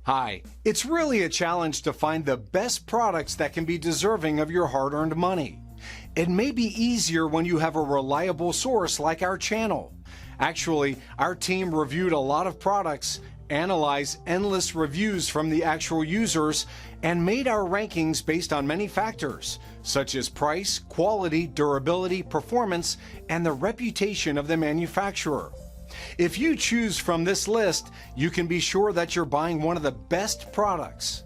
Hi, it's really a challenge to find the best products that can be deserving of your hard-earned money. It may be easier when you have a reliable source like our channel. Actually, our team reviewed a lot of products, analyzed endless reviews from the actual users, and made our rankings based on many factors, such as price, quality, durability, performance, and the reputation of the manufacturer. If you choose from this list, you can be sure that you're buying one of the best products.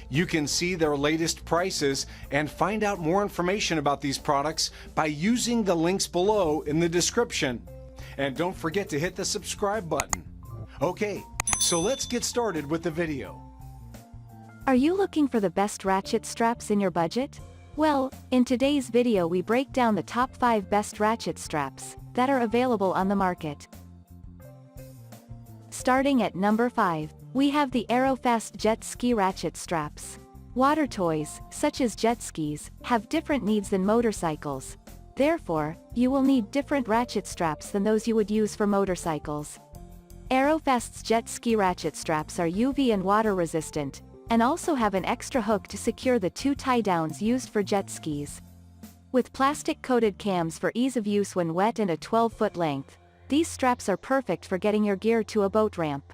You can see their latest prices and find out more information about these products by using the links below in the description. And don't forget to hit the subscribe button. Okay, so let's get started with the video. Are you looking for the best ratchet straps in your budget? Well, in today's video we break down the top 5 best ratchet straps that are available on the market. Starting at number 5, we have the Aerofast Jet Ski ratchet straps. Water toys, such as jet skis, have different needs than motorcycles. Therefore, you will need different ratchet straps than those you would use for motorcycles. Aerofast's jet ski ratchet straps are UV and water resistant, and also have an extra hook to secure the 2 tie-downs used for jet skis. With plastic-coated cams for ease of use when wet and a 12-foot length, these straps are perfect for getting your gear to a boat ramp.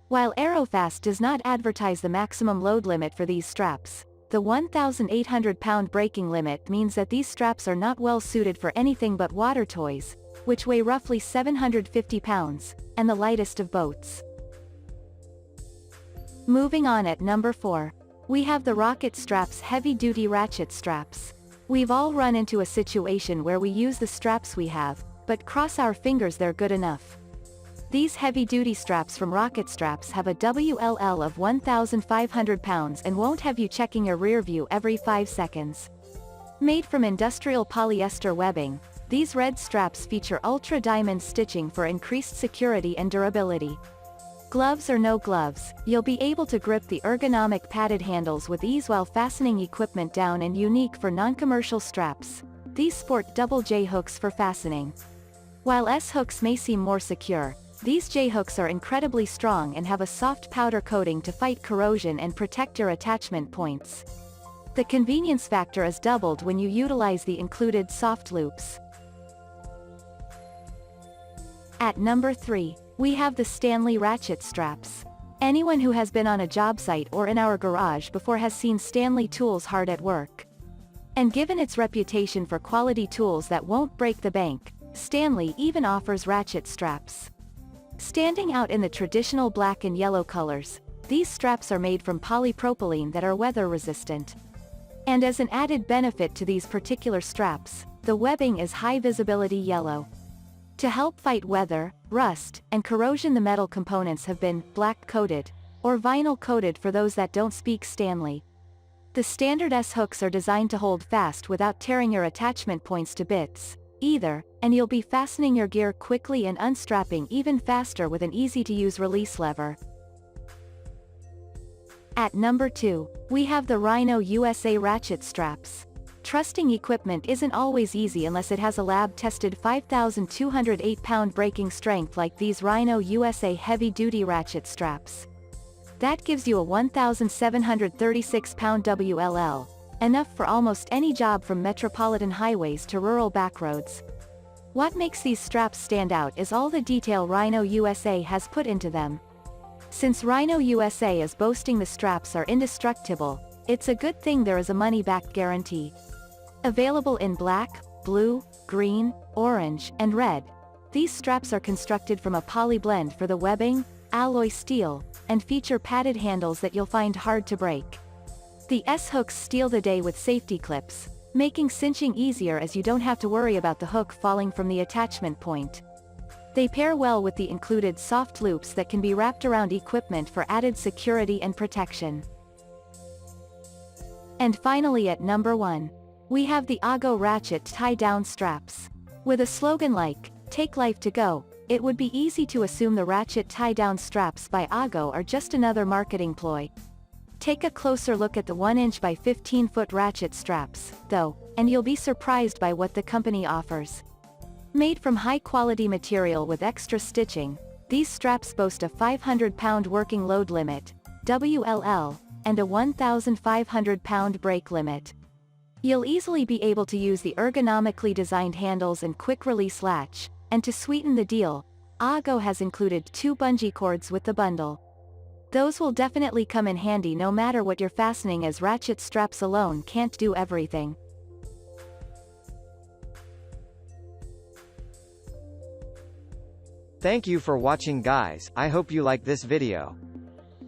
While Aerofast does not advertise the maximum load limit for these straps, the 1,800-pound braking limit means that these straps are not well suited for anything but water toys, which weigh roughly 750 pounds, and the lightest of boats. Moving on at number 4, we have the Ratchet Straps heavy-duty ratchet straps. We've all run into a situation where we use the straps we have, but cross our fingers they're good enough. These heavy-duty straps from Ratchet Straps have a WLL of 1,500 pounds and won't have you checking your rear view every 5 seconds. Made from industrial polyester webbing, these red straps feature ultra-diamond stitching for increased security and durability. Gloves or no gloves, you'll be able to grip the ergonomic padded handles with ease while fastening equipment down, and unique for non-commercial straps, these sport double J-hooks for fastening. While S-hooks may seem more secure, these J-hooks are incredibly strong and have a soft powder coating to fight corrosion and protect your attachment points. The convenience factor is doubled when you utilize the included soft loops. At number 3, we have the Stanley ratchet straps. Anyone who has been on a job site or in our garage before has seen Stanley tools hard at work. And given its reputation for quality tools that won't break the bank, Stanley even offers ratchet straps. Standing out in the traditional black and yellow colors, these straps are made from polypropylene that are weather resistant. And as an added benefit to these particular straps, the webbing is high visibility yellow. To help fight weather, rust, and corrosion, the metal components have been black coated, or vinyl coated for those that don't speak Stanley. The standard S-hooks are designed to hold fast without tearing your attachment points to bits, either, and you'll be fastening your gear quickly and unstrapping even faster with an easy-to-use release lever. At number 2, we have the Rhino USA ratchet straps. Trusting equipment isn't always easy unless it has a lab-tested 5,208-pound braking strength like these Rhino USA heavy-duty ratchet straps. That gives you a 1,736-pound WLL, enough for almost any job from metropolitan highways to rural backroads. What makes these straps stand out is all the detail Rhino USA has put into them. Since Rhino USA is boasting the straps are indestructible, it's a good thing there is a money-back guarantee. Available in black, blue, green, orange, and red, these straps are constructed from a poly blend for the webbing, alloy steel, and feature padded handles that you'll find hard to break. The S-hooks steal the day with safety clips, making cinching easier as you don't have to worry about the hook falling from the attachment point. They pair well with the included soft loops that can be wrapped around equipment for added security and protection. And finally at number 1, we have the Augo ratchet tie-down straps. With a slogan like, "Take life to go," it would be easy to assume the ratchet tie-down straps by Augo are just another marketing ploy. Take a closer look at the 1-inch by 15-foot ratchet straps, though, and you'll be surprised by what the company offers. Made from high-quality material with extra stitching, these straps boast a 500-pound working load limit, WLL, and a 1,500-pound brake limit. You'll easily be able to use the ergonomically designed handles and quick-release latch, and to sweeten the deal, Augo has included 2 bungee cords with the bundle. Those will definitely come in handy no matter what you're fastening, as ratchet straps alone can't do everything. Thank you for watching, guys. I hope you like this video.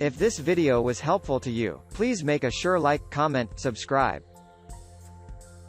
If this video was helpful to you, please make a sure like, comment, subscribe.